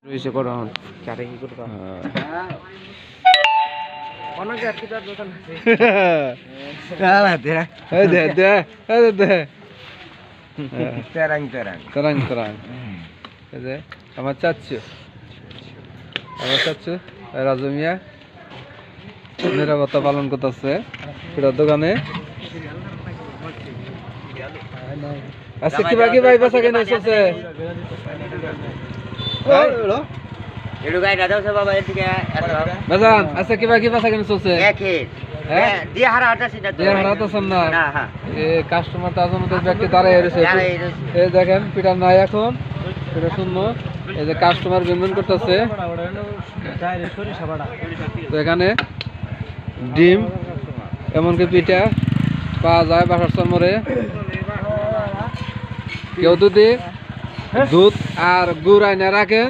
রয়েছে করন কারে কি করবা অনেক কি তার দোকান আছে কালা দে এই দে দে এই দে তেরাং তেরাং তেরাং তেরাং এই যে আমার চাচ্চু রাজু মিয়া নিরাপত্তা পালন করতেছে পুরো দোকানে আচ্ছা কি বাকি ভাই বেচা কেনা চলছে এডু গাই না দাও সে বাবা এদিকে বাজান আচ্ছা কি বাকি বেচা কেনা চলছে একে হ্যাঁ দিয়ে হারাতাছি না দিয়ে হারাতাছেন না না হ্যাঁ এই কাস্টমার তো আজমতের ব্যক্তি দাঁড়ায় রয়েছে এই দেখেন পিটা নাই এখন পিটা শূন্য এই যে কাস্টমার বিনবিন করতেছে তো এখানে ডিম এমনকি পিঠা পাওয়া যায় বাসার চমরে কেউ যদি দুধ আর গুড় আইনা রাখেন